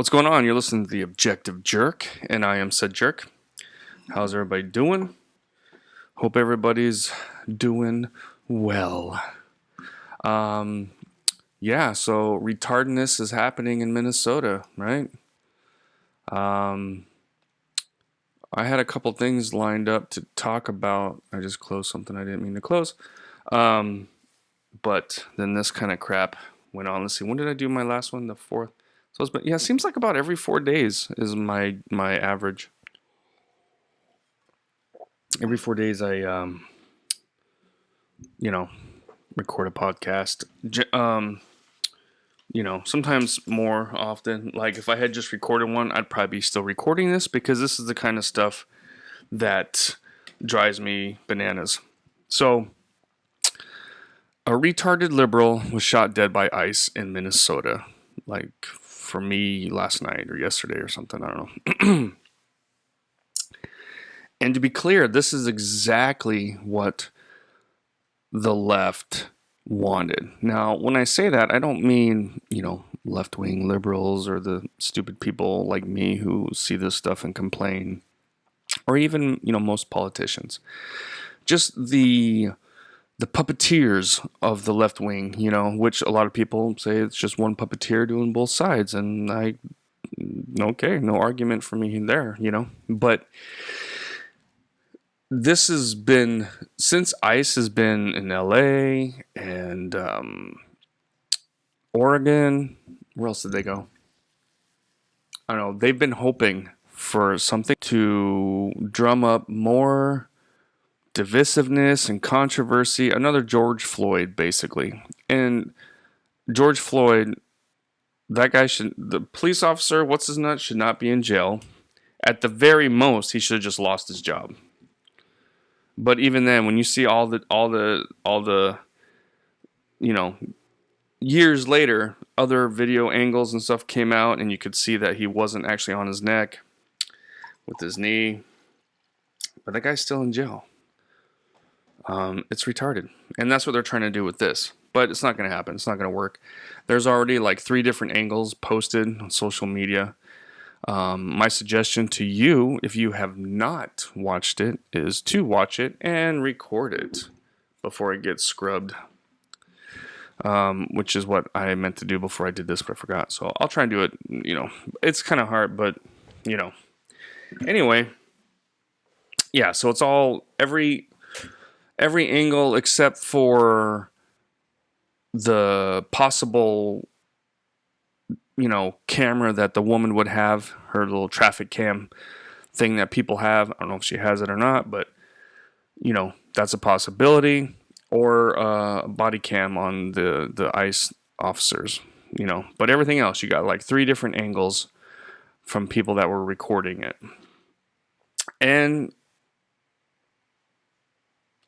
What's going on? You're listening to The Objective Jerk, and I am said jerk. How's everybody doing? Hope everybody's doing well. So retardedness is happening in Minnesota, right? I had a couple things lined up to talk about. I just closed something I didn't mean to close. But then this kind of crap went on. Let's see, when did I do my last one? The 4th. So it's been, it seems like about every 4 days is my average. Every 4 days I record a podcast. Sometimes more often. Like if I had just recorded one, I'd probably be still recording this because this is the kind of stuff that drives me bananas. So a retarded liberal was shot dead by ICE in Minnesota. Like for me last night or yesterday or something, I don't know. And to be clear, this is exactly what the left wanted. Now, when I say that, I don't mean, left-wing liberals or the stupid people like me who see this stuff and complain, or even, most politicians. Just the puppeteers of the left wing, which a lot of people say it's just one puppeteer doing both sides. And okay, no argument for me there, But this has been, since ICE has been in LA and Oregon, where else did they go? I don't know. They've been hoping for something to drum up more divisiveness and controversy. Another George Floyd, basically. And George Floyd, the police officer, what's his nut, should not be in jail. At the very most, he should have just lost his job. But even then, when you see all the years later, other video angles and stuff came out, and you could see that he wasn't actually on his neck with his knee. But that guy's still in jail. It's retarded. And that's what they're trying to do with this. But it's not going to happen. It's not going to work. There's already like 3 different angles posted on social media. My suggestion to you, if you have not watched it, is to watch it and record it before it gets scrubbed. Which is what I meant to do before I did this, but I forgot. So I'll try and do it. It's kind of hard, but Anyway, yeah. So it's all every angle except for the possible, camera that the woman would have, her little traffic cam thing that people have. I don't know if she has it or not, but that's a possibility. Or a body cam on the ICE officers, But everything else, you got like 3 different angles from people that were recording it. And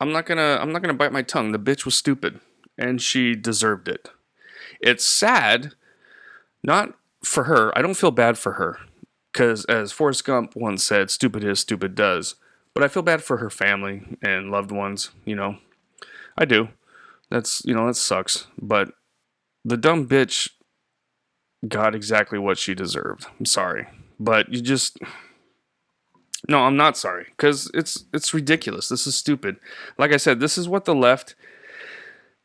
I'm not gonna bite my tongue. The bitch was stupid, and she deserved it. It's sad, not for her. I don't feel bad for her, because as Forrest Gump once said, "Stupid is, stupid does." But I feel bad for her family and loved ones. I do. That sucks. But the dumb bitch got exactly what she deserved. I'm sorry. But no, I'm not sorry. Because it's ridiculous. This is stupid. Like I said, this is what the left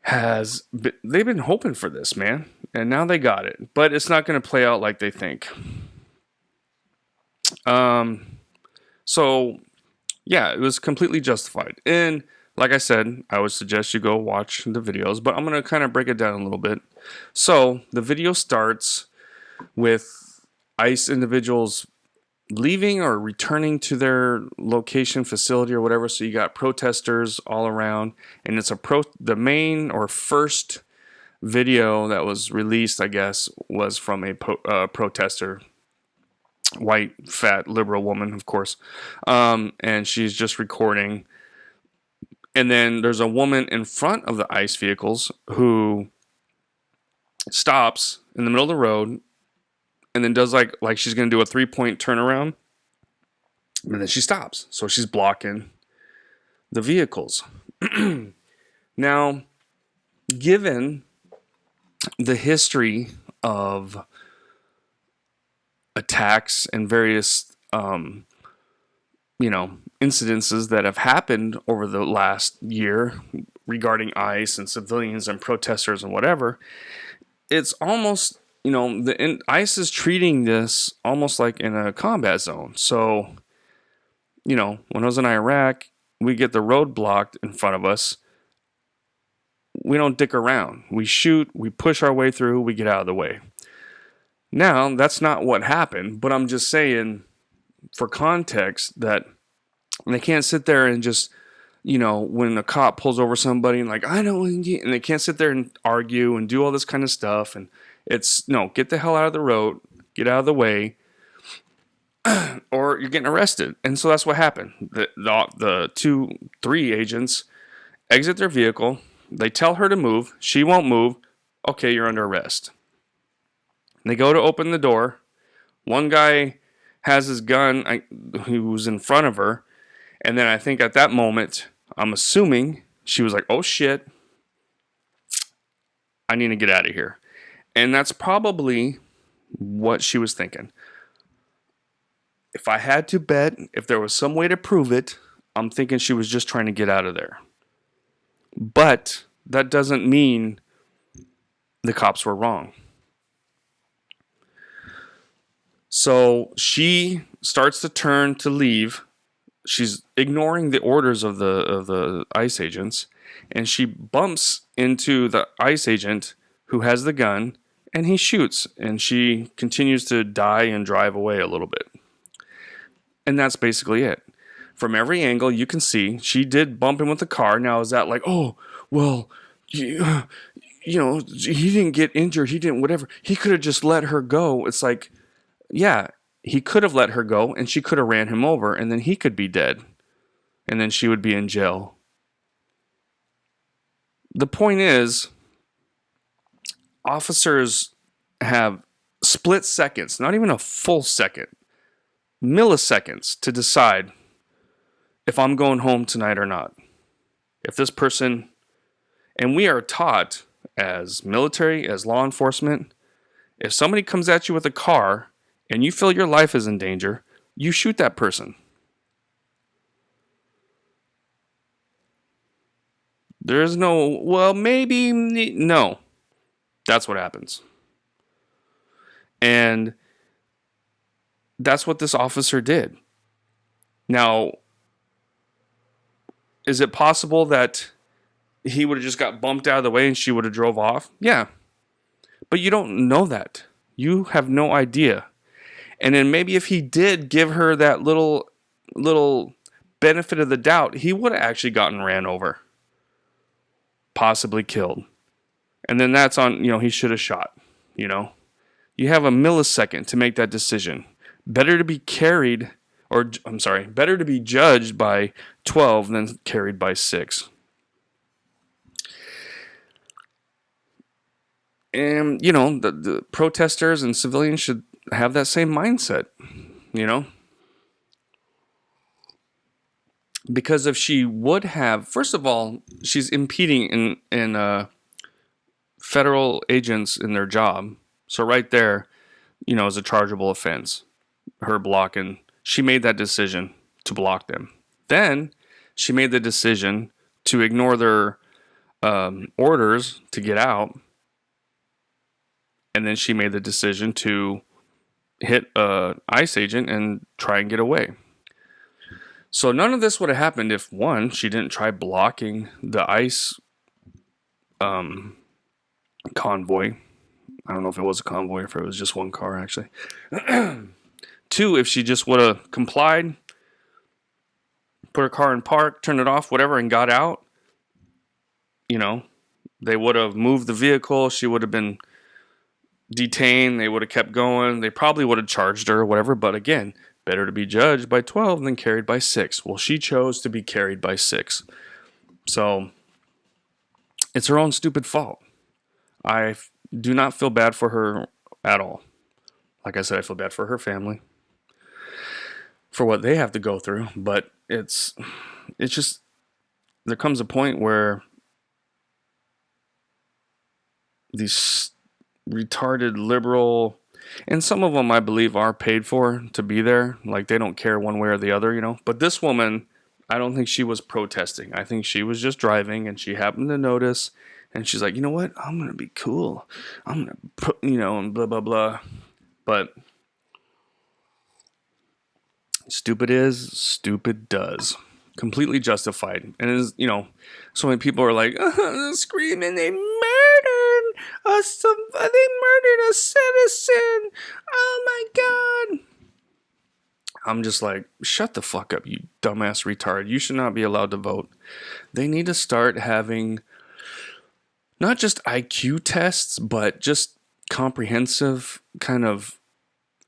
they've been hoping for this, man. And now they got it. But it's not going to play out like they think. So, yeah, it was completely justified. And like I said, I would suggest you go watch the videos, but I'm going to kind of break it down a little bit. So the video starts with ICE individuals leaving or returning to their location, facility, or whatever. So you got protesters all around, and it's the main or first video that was released, I guess, was from a protester, white, fat, liberal woman, of course, and she's just recording. And then there's a woman in front of the ICE vehicles who stops in the middle of the road and then does like she's going to do a 3-point turnaround. And then she stops. So she's blocking the vehicles. Now, given the history of attacks and various, incidences that have happened over the last year regarding ICE and civilians and protesters and whatever, it's almost, ICE is treating this almost like in a combat zone. So, when I was in Iraq, we get the road blocked in front of us. We don't dick around. We shoot, we push our way through, we get out of the way. Now, that's not what happened, but I'm just saying for context that they can't sit there and just, when a cop pulls over somebody and like, I don't, and they can't sit there and argue and do all this kind of stuff. And it's, no, get the hell out of the road, get out of the way, or you're getting arrested. And so that's what happened. The 3 agents exit their vehicle. They tell her to move. She won't move. Okay, you're under arrest. They go to open the door. One guy has his gun, who's in front of her. And then I think at that moment, I'm assuming she was like, oh shit, I need to get out of here. And that's probably what she was thinking. If I had to bet, if there was some way to prove it, I'm thinking she was just trying to get out of there. But that doesn't mean the cops were wrong. So she starts to turn to leave. She's ignoring the orders of the ICE agents, and she bumps into the ICE agent who has the gun, and he shoots, and she continues to die and drive away a little bit. And that's basically it. From every angle you can see, she did bump him with the car. Now is that like, oh, well, he didn't get injured, he didn't whatever. He could have just let her go. It's like, yeah, he could have let her go, and she could have ran him over, and then he could be dead, and then she would be in jail. The point is, officers have split seconds, not even a full second, milliseconds to decide if I'm going home tonight or not. If this person, and we are taught as military, as law enforcement, if somebody comes at you with a car and you feel your life is in danger, you shoot that person. There is no, well, maybe, no. That's what happens. And that's what this officer did. Now, is it possible that he would have just got bumped out of the way and she would have drove off? Yeah. But you don't know that. You have no idea. And then maybe if he did give her that little benefit of the doubt, he would have actually gotten ran over. Possibly killed. And then that's on, he should have shot, You have a millisecond to make that decision. Better to be better to be judged by 12 than carried by 6. And, the protesters and civilians should have that same mindset, Because if she would have, first of all, she's impeding in federal agents in their job. So right there, is a chargeable offense. Her blocking, she made that decision to block them. Then she made the decision to ignore their orders to get out. And then she made the decision to hit an ICE agent and try and get away. So none of this would have happened if, one, she didn't try blocking the ICE convoy. I don't know if it was a convoy or if it was just one car, actually. 2, if she just would have complied, put her car in park, turned it off, whatever, and got out, they would have moved the vehicle. She would have been detained. They would have kept going. They probably would have charged her or whatever. But again, better to be judged by 12 than carried by 6. Well, she chose to be carried by 6. So it's her own stupid fault. I do not feel bad for her at all. Like I said, I feel bad for her family, for what they have to go through. But it's just, there comes a point where these retarded liberal, And some of them, I believe, are paid for to be there. Like, they don't care one way or the other, you know. But this woman, I don't think she was protesting. I think she was just driving and she happened to notice. And she's like, you know what? I'm going to be cool. I'm going to put, you know, and blah, blah, blah. But stupid is, stupid does. Completely justified. And it is, you know, so many people are like, screaming, they murdered a citizen. Oh my God. I'm just like, shut the fuck up, you dumbass retard. You should not be allowed to vote. They need to start having not just IQ tests, but just comprehensive kind of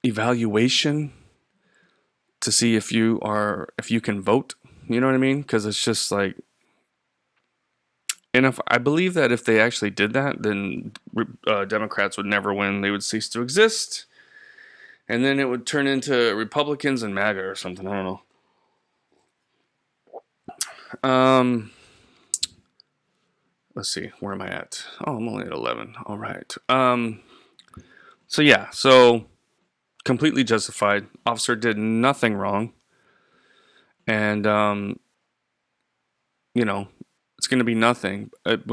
evaluation to see if you can vote. You know what I mean? Because it's just like, and if I believe that if they actually did that, then Democrats would never win. They would cease to exist, and then it would turn into Republicans and MAGA or something. I don't know. Let's see, where am I at? Oh, I'm only at 11. All right. So yeah, so completely justified. Officer did nothing wrong, and you know, it's going to be nothing, but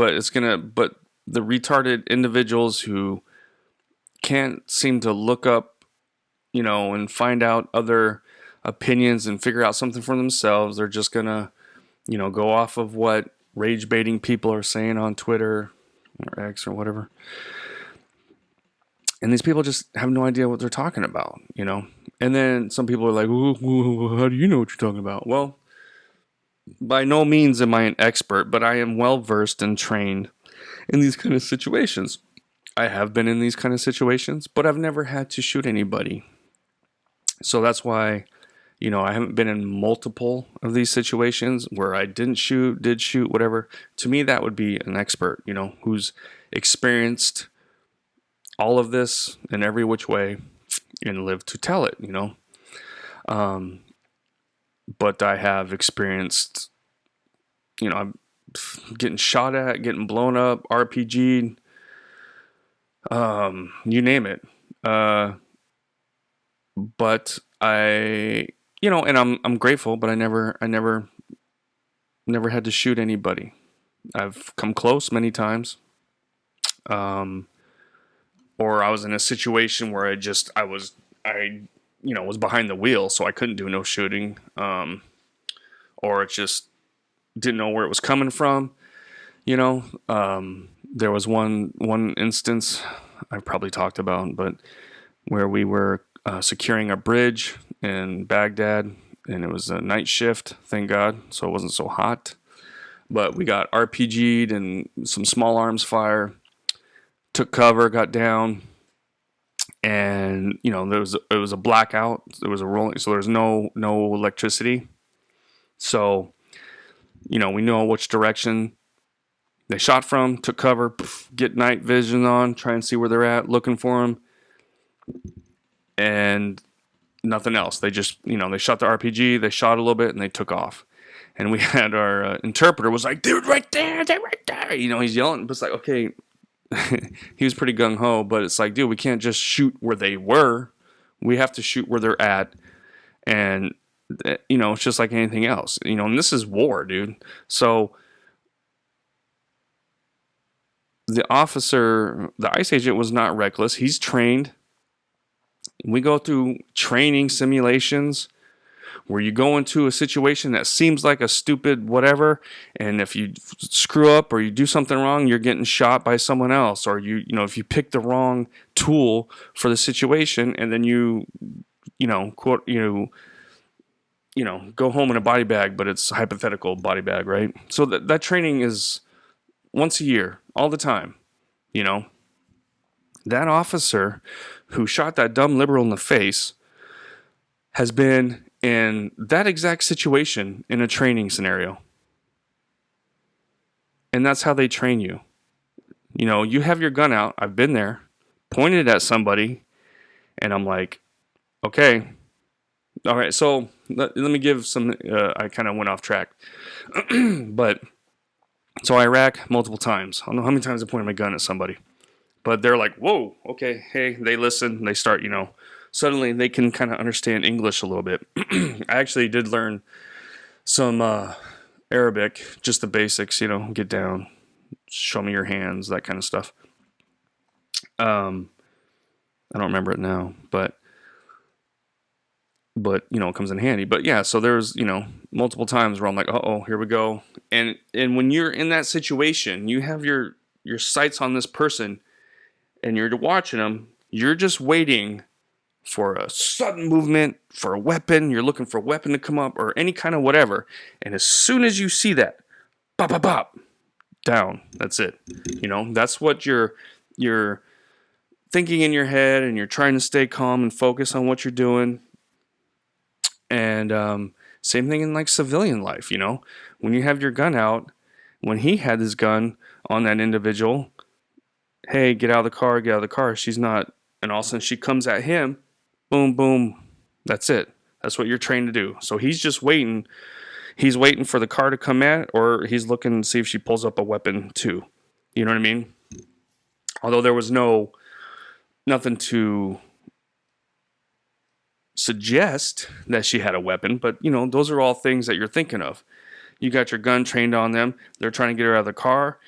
the retarded individuals who can't seem to look up, you know, and find out other opinions and figure out something for themselves, they're just going to, you know, go off of what rage baiting people are saying on Twitter or X or whatever. And these people just have no idea what they're talking about, you know. And then some people are like, well, how do you know what you're talking about? Well, by no means am I an expert, but I am well versed and trained in these kind of situations. I have been in these kind of situations, but I've never had to shoot anybody. So that's why, you know, I haven't been in multiple of these situations where I didn't shoot, did shoot, whatever. To me, that would be an expert, you know, who's experienced all of this in every which way and lived to tell it, you know. But I have experienced, you know, I'm getting shot at, getting blown up, RPG'd, you name it. But I, you know, and I'm grateful, but I never had to shoot anybody. I've come close many times. Or I was in a situation where I was behind the wheel, so I couldn't do no shooting. Or it just didn't know where it was coming from. You know, there was one instance I've probably talked about, but where we were securing a bridge in Baghdad, and it was a night shift, thank God, so it wasn't so hot. But we got RPG'd and some small arms fire, took cover, got down, and you know it was a blackout. There was a rolling, so there's no electricity. So, you know, we know which direction they shot from, took cover, get night vision on, try and see where they're at, looking for them, and nothing else. They just, you know, they shot the RPG, they shot a little bit, and they took off. And we had our interpreter was like, dude, right there, they're right there. You know, he's yelling, but it's like, okay, he was pretty gung-ho, but it's like, dude, we can't just shoot where they were. We have to shoot where they're at. And, you know, it's just like anything else. You know, and this is war, dude. So the officer, the ICE agent was not reckless. He's trained. We go through training simulations where you go into a situation that seems like a stupid whatever, and if you screw up or you do something wrong, you're getting shot by someone else, or you know, if you pick the wrong tool for the situation, and then you know, go home in a body bag, but it's a hypothetical body bag, right? So that training is once a year, all the time, you know. That officer who shot that dumb liberal in the face has been in that exact situation in a training scenario. And that's how they train you. You know, you have your gun out. I've been there, pointed at somebody, and I'm like, okay, all right. So let me give some, I kind of went off track. But, so Iraq multiple times. I don't know how many times I pointed my gun at somebody. But they're like, whoa, okay, hey, they listen, they start, suddenly they can kind of understand English a little bit. I actually did learn some Arabic, just the basics, get down, show me your hands, that kind of stuff. I don't remember it now, but it comes in handy. But yeah, so there's multiple times where I'm like, oh, here we go. And when you're in that situation, you have your sights on this person, and you're watching them. You're just waiting for a sudden movement, for a weapon. You're looking for a weapon to come up or any kind of whatever. And as soon as you see that, pop, pop, pop, down. That's it. That's what you're thinking in your head, and you're trying to stay calm and focus on what you're doing. And same thing in like civilian life, when you have your gun out, when he had his gun on that individual, hey, get out of the car. She's not, and all of a sudden she comes at him, boom, boom. That's it. That's what you're trained to do. So he's just waiting. He's waiting for the car to come at, or he's looking to see if she pulls up a weapon too. You know what I mean? Although there was nothing to suggest that she had a weapon, but those are all things that you're thinking of. You got your gun trained on them. They're trying to get her out of the car.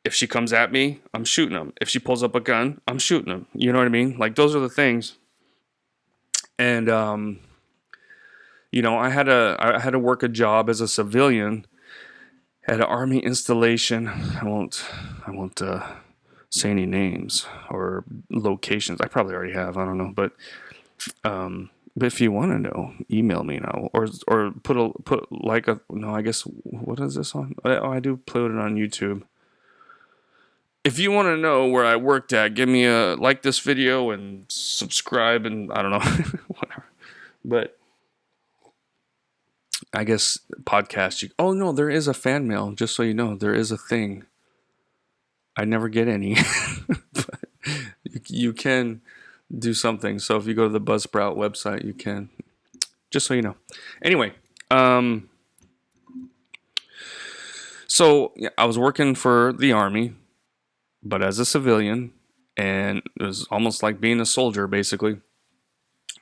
If she comes at me, I'm shooting them. If she pulls up a gun, I'm shooting them. You know what I mean? Like, those are the things. And I had to work a job as a civilian at an army installation. I won't say any names or locations. I probably already have. I don't know, but if you want to know, email me now, or put like a no. I guess, what is this on? I do put it on YouTube. If you want to know where I worked at, give me a like this video and subscribe, and I don't know, whatever. But I guess podcast. Oh no, there is a fan mail. Just so you know, there is a thing. I never get any, but you can do something. So if you go to the Buzzsprout website, you can. Just so you know. Anyway, so yeah, I was working for the Army, but as a civilian, and it was almost like being a soldier, basically,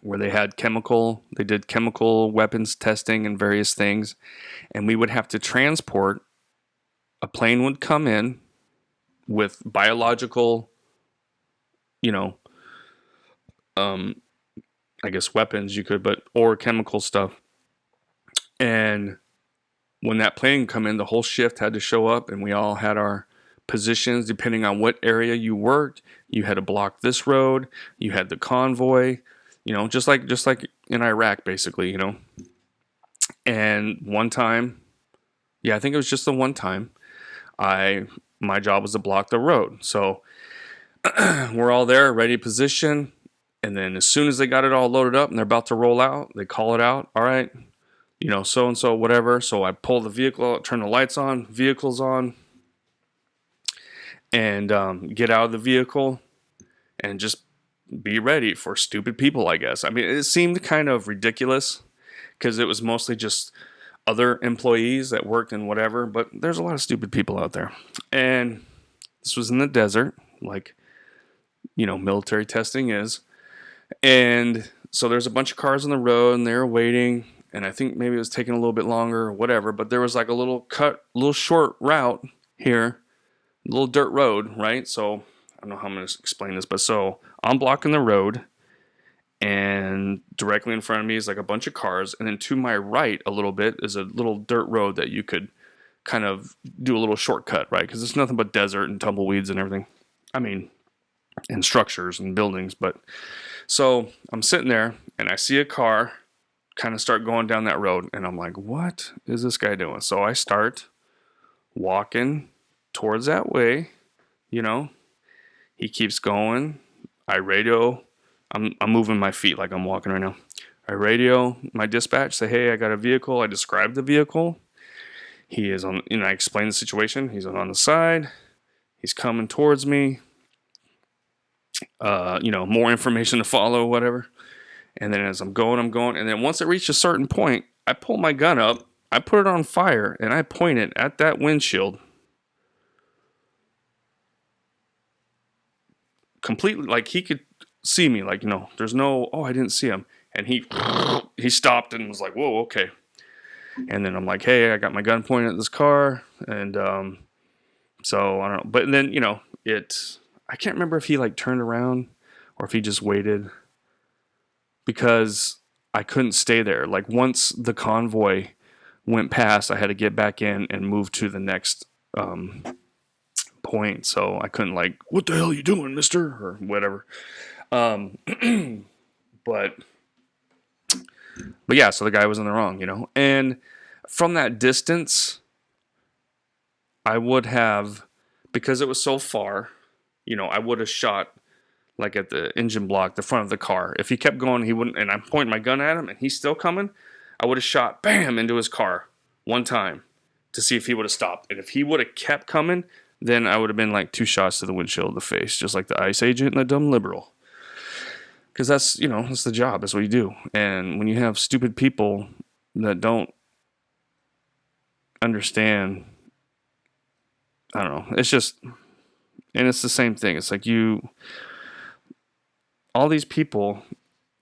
where they did chemical weapons testing and various things, and we would have to transport. A plane would come in with biological, I guess weapons or chemical stuff. And when that plane come in, the whole shift had to show up, and we all had our positions depending on what area you worked. You had to block this road. You had the convoy, just like in Iraq, basically, And one time, I think it was just the one time, my job was to block the road. So we're all there, ready to position. And then as soon as they got it all loaded up and they're about to roll out, they call it out. All right, so-and-so, whatever. So I pull the vehicle out, turn the lights on, vehicle's on, and get out of the vehicle and just be ready for stupid people, I guess. I mean, it seemed kind of ridiculous because it was mostly just other employees that worked in whatever, but there's a lot of stupid people out there. And this was in the desert, like, military testing is. And so there's a bunch of cars on the road, and they were waiting, and I think maybe it was taking a little bit longer or whatever, but there was like a little short route here, a little dirt road, right? So I don't know how I'm going to explain this, but so I'm blocking the road, and directly in front of me is like a bunch of cars, and then to my right a little bit is a little dirt road that you could kind of do a little shortcut, right? Because it's nothing but desert and tumbleweeds and everything. I mean, and structures and buildings. But so I'm sitting there, and I see a car kind of start going down that road, and I'm like, what is this guy doing? So I start walking towards that way. He keeps going. I radio. I'm moving my feet like I'm walking right now. I radio my dispatch, say, hey, I got a vehicle. I describe the vehicle. He is on, I explain the situation. He's on the side. He's coming towards me. More information to follow, whatever. And then as I'm going. And then once I reach a certain point, I pull my gun up, I put it on fire, and I point it at that windshield. completely, like, he could see me, like, there's no, oh, I didn't see him. And he stopped and was like, whoa, okay. And then I'm like, hey, I got my gun pointed at this car. And so I don't know. But then, I can't remember if he like turned around or if he just waited, because I couldn't stay there. Like, once the convoy went past, I had to get back in and move to the next point. So I couldn't, like, what the hell are you doing, mister? Or whatever. But yeah, so the guy was in the wrong, And from that distance, I would have, because it was so far, I would have shot like at the engine block, the front of the car. If he kept going, he wouldn't, and I'm pointing my gun at him and he's still coming, I would have shot bam into his car one time to see if he would have stopped. And if he would have kept coming, then I would have been like 2 shots to the windshield of the face, just like the ICE agent and the dumb liberal. Because that's, that's the job. That's what you do. And when you have stupid people that don't understand, I don't know. It's just, and it's the same thing. It's like all these people,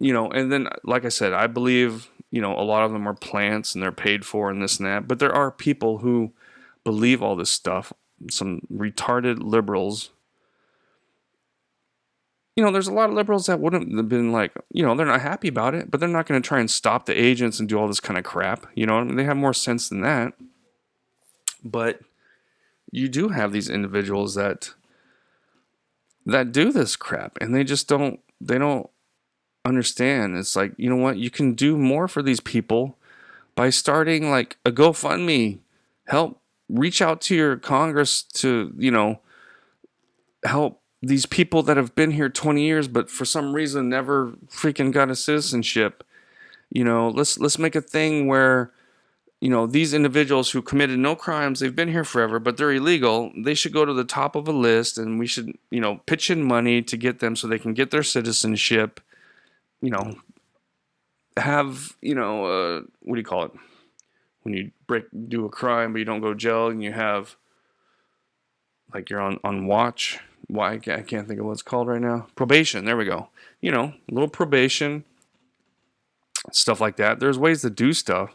and then, like I said, I believe, a lot of them are plants and they're paid for and this and that. But there are people who believe all this stuff, some retarded liberals. There's a lot of liberals that wouldn't have been like, they're not happy about it, but they're not going to try and stop the agents and do all this kind of crap. They have more sense than that. But you do have these individuals that do this crap, and they just don't understand. It's like, you know what? You can do more for these people by starting like a GoFundMe. Help reach out to your Congress to, help these people that have been here 20 years, but for some reason never freaking got a citizenship. Let's make a thing where, these individuals who committed no crimes, they've been here forever, but they're illegal. They should go to the top of a list, and we should, pitch in money to get them so they can get their citizenship. Have, what do you call it? When you do a crime, but you don't go to jail, and you have, like, you're on watch. Why? I can't think of what it's called right now. Probation. There we go. A little probation, stuff like that. There's ways to do stuff.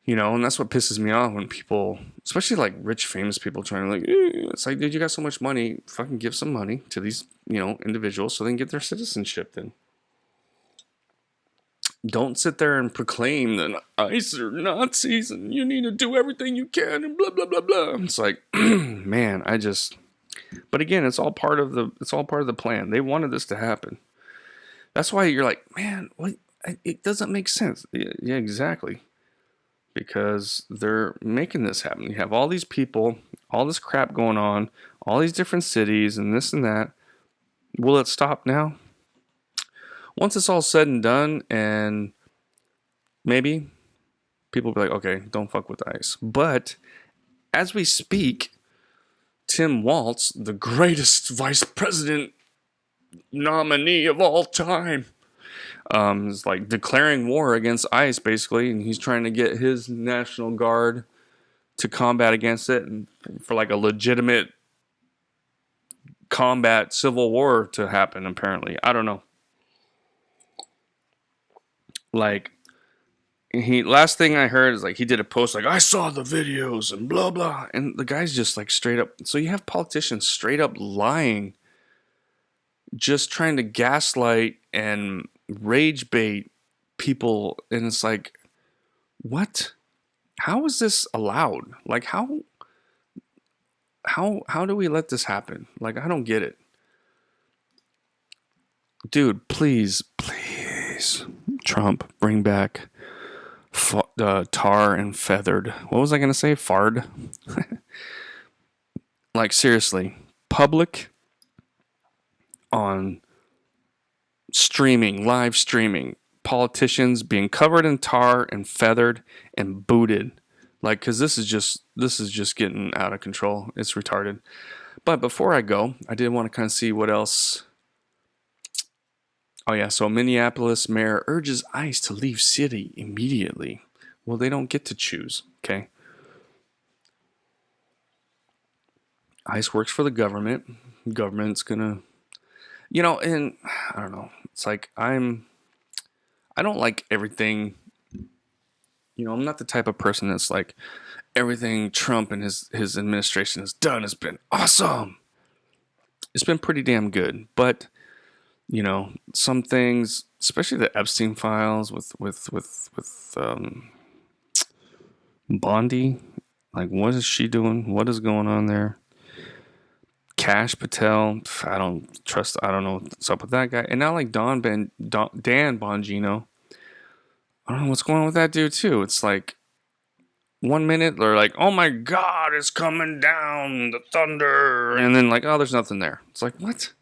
And that's what pisses me off when people, especially like rich, famous people, trying to like, it's like, dude, you got so much money, fucking give some money to these, individuals so they can get their citizenship then. Don't sit there and proclaim that ICE are Nazis and you need to do everything you can and blah, blah, blah, blah. It's like, man, but again, it's all part of the plan. They wanted this to happen. That's why you're like, man, what? It doesn't make sense. Yeah, exactly. Because they're making this happen. You have all these people, all this crap going on, all these different cities and this and that. Will it stop now? Once it's all said and done, and maybe people will be like, okay, don't fuck with ICE. But as we speak, Tim Walz, the greatest vice president nominee of all time, is like declaring war against ICE, basically, and he's trying to get his National Guard to combat against it, and for like a legitimate combat civil war to happen. Apparently, I don't know. Like, last thing I heard is like he did a post like, I saw the videos and blah blah, and the guy's just like straight up. So you have politicians straight up lying, just trying to gaslight and rage bait people, and it's like, what? How is this allowed? Like, how do we let this happen? Like, I don't get it. Dude, please, Trump, bring back tar and feathered. What was I going to say? Fard? Like, seriously, public on streaming, live streaming, politicians being covered in tar and feathered and booted. Like, because this is just getting out of control. It's retarded. But before I go, I did want to kind of see what else. Oh yeah, so Minneapolis mayor urges ICE to leave city immediately. Well, they don't get to choose, okay? ICE works for the government. Government's gonna And I don't know. It's like I don't like everything. I'm not the type of person that's like everything Trump and his administration has done has been awesome. It's been pretty damn good, but some things, especially the Epstein files with Bondi, like what is she doing? What is going on there? Cash Patel, I don't trust. I don't know what's up with that guy. And now like Dan Bongino, I don't know what's going on with that dude too. It's like 1 minute they're like, "Oh my God, it's coming down, the thunder," and then like, "Oh, there's nothing there." It's like what?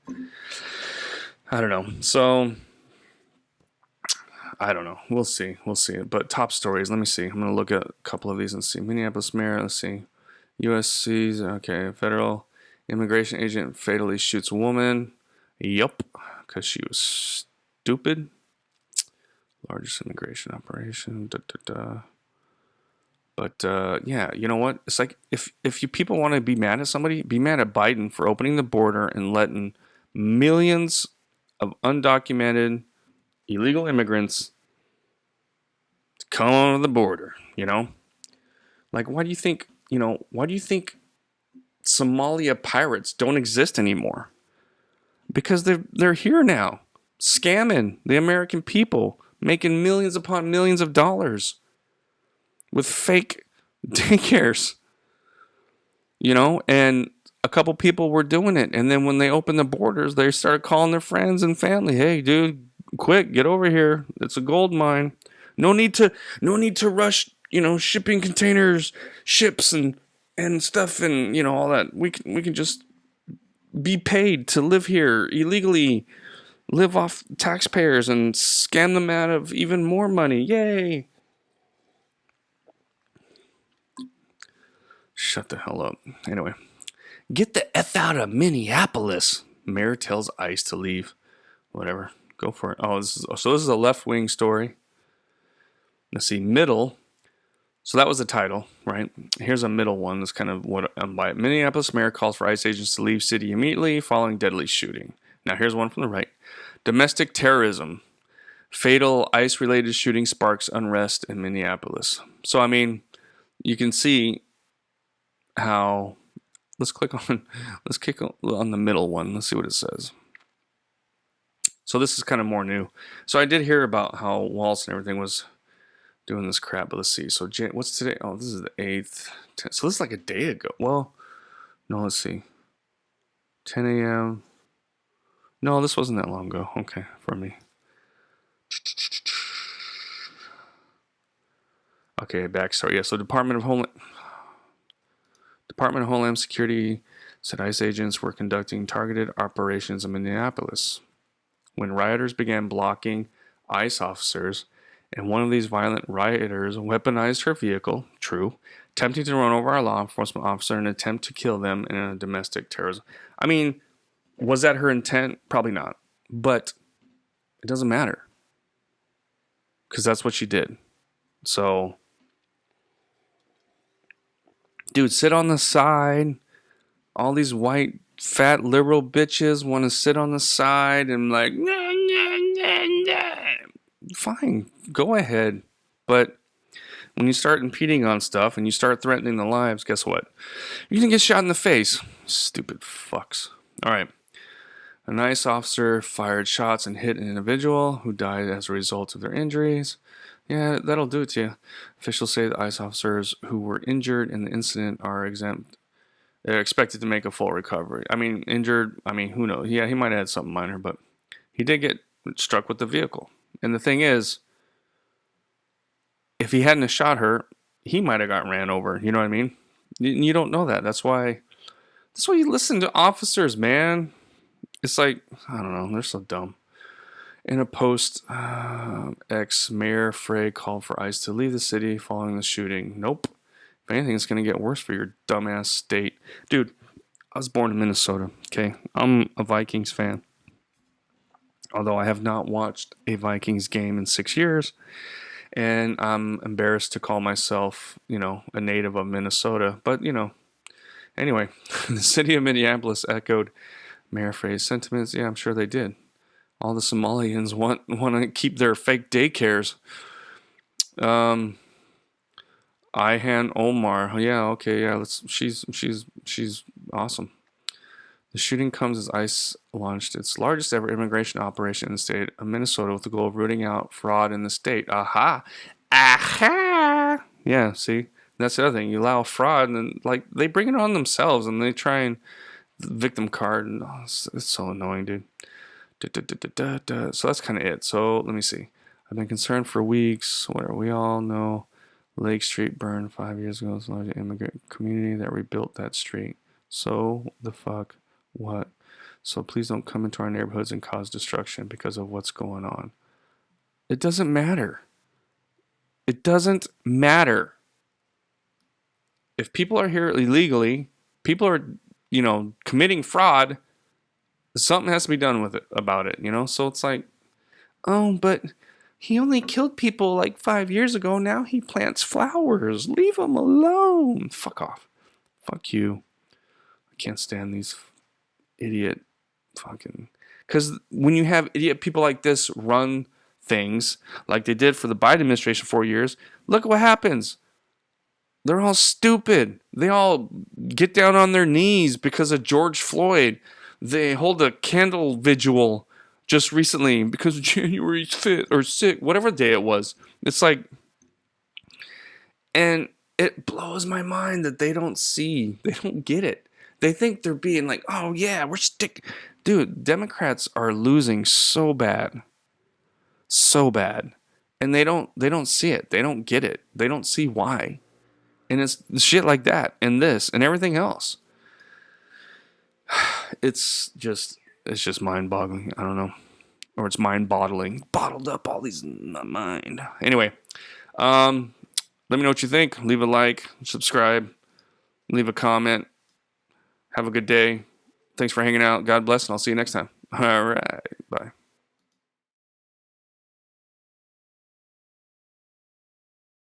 I don't know. So I don't know. We'll see. We'll see. But top stories. Let me see. I'm gonna look at a couple of these and see. Minneapolis mayor. Let's see. USC's okay. Federal immigration agent fatally shoots a woman. Yup, because she was stupid. Largest immigration operation. Da, da, da. But yeah, you know what? It's like if you people want to be mad at somebody, be mad at Biden for opening the border and letting millions of undocumented illegal immigrants to come over the border. Like why do you think Somalia pirates don't exist anymore? Because they're here now, scamming the American people, making millions upon millions of dollars with fake daycares, and a couple people were doing it. And then when they opened the borders, they started calling their friends and family, "Hey, dude, quick, get over here. It's a gold mine. No need to rush, shipping containers, ships and stuff and, all that. We can just be paid to live here illegally, live off taxpayers and scam them out of even more money. Yay." Shut the hell up. Anyway, get the F out of Minneapolis. Mayor tells ICE to leave. Whatever. Go for it. Oh, this is a left-wing story. Let's see. Middle. So that was the title, right? Here's a middle one. That's kind of what I'm by. Minneapolis mayor calls for ICE agents to leave city immediately following deadly shooting. Now here's one from the right. Domestic terrorism. Fatal ICE-related shooting sparks unrest in Minneapolis. So, I mean, you can see how... Let's click on the middle one. Let's see what it says. So this is kind of more new. So I did hear about how Waltz and everything was doing this crap, but let's see. So what's today? Oh, this is the 8th. So this is like a day ago. Well, no, let's see. 10 a.m. No, this wasn't that long ago. Okay, for me. Okay, backstory. Yeah, so Department of Homeland Security said ICE agents were conducting targeted operations in Minneapolis when rioters began blocking ICE officers, and one of these violent rioters weaponized her vehicle, true, attempting to run over a law enforcement officer in an attempt to kill them in a domestic terrorism. I mean, was that her intent? Probably not. But it doesn't matter. Because that's what she did. So, dude, sit on the side. All these white, fat, liberal bitches want to sit on the side and like, nah, nah, nah, nah. Fine, go ahead. But when you start impeding on stuff and you start threatening the lives, guess what? You're going to get shot in the face. Stupid fucks. All right. A ICE officer fired shots and hit an individual who died as a result of their injuries. Yeah, that'll do it to you. Officials say the ICE officers who were injured in the incident are exempt. They're expected to make a full recovery. I mean, injured, who knows? Yeah, he might have had something minor, but he did get struck with the vehicle. And the thing is, if he hadn't have shot her, he might have got ran over. You know what I mean? You don't know that. That's why you listen to officers, man. It's like, I don't know, they're so dumb. In a post, ex-mayor Frey called for ICE to leave the city following the shooting. Nope. If anything, it's going to get worse for your dumbass state. Dude, I was born in Minnesota, okay? I'm a Vikings fan. Although I have not watched a Vikings game in 6 years. And I'm embarrassed to call myself, a native of Minnesota. But, anyway, the city of Minneapolis echoed Mayor phrase sentiments. Yeah, I'm sure they did. All the Somalians want to keep their fake daycares. Ihan Omar. Yeah, okay, yeah. She's awesome. The shooting comes as ICE launched its largest ever immigration operation in the state of Minnesota with the goal of rooting out fraud in the state. Aha! Aha! Yeah, see? That's the other thing. You allow fraud, and like they bring it on themselves, and they try and victim card, and it's so annoying, dude. So that's kind of it. So let me see. I've been concerned for weeks. Whatever. We all know Lake Street burned 5 years ago. It's a large immigrant community that rebuilt that street. So the fuck what? So please don't come into our neighborhoods and cause destruction because of what's going on. It doesn't matter. It doesn't matter. If people are here illegally, people are, committing fraud, something has to be done with it about it, So it's like, oh, but he only killed people like 5 years ago. Now he plants flowers. Leave him alone. Fuck off. Fuck you. I can't stand these idiot fucking. Because when you have idiot people like this run things like they did for the Biden administration 4 years, look what happens. They're all stupid. They all get down on their knees because of George Floyd. They hold a candle vigil just recently because January's 5th or 6th, whatever day it was. It's like, and it blows my mind that they don't get it. They think they're being like, oh yeah, dude, Democrats are losing so bad. So bad. And they don't see it. They don't get it. They don't see why. And it's shit like that and this and everything else. It's just mind-boggling. I don't know. Or it's mind-boggling. Bottled up all these in my mind. Anyway, let me know what you think. Leave a like, subscribe, leave a comment. Have a good day. Thanks for hanging out. God bless, and I'll see you next time. All right. Bye.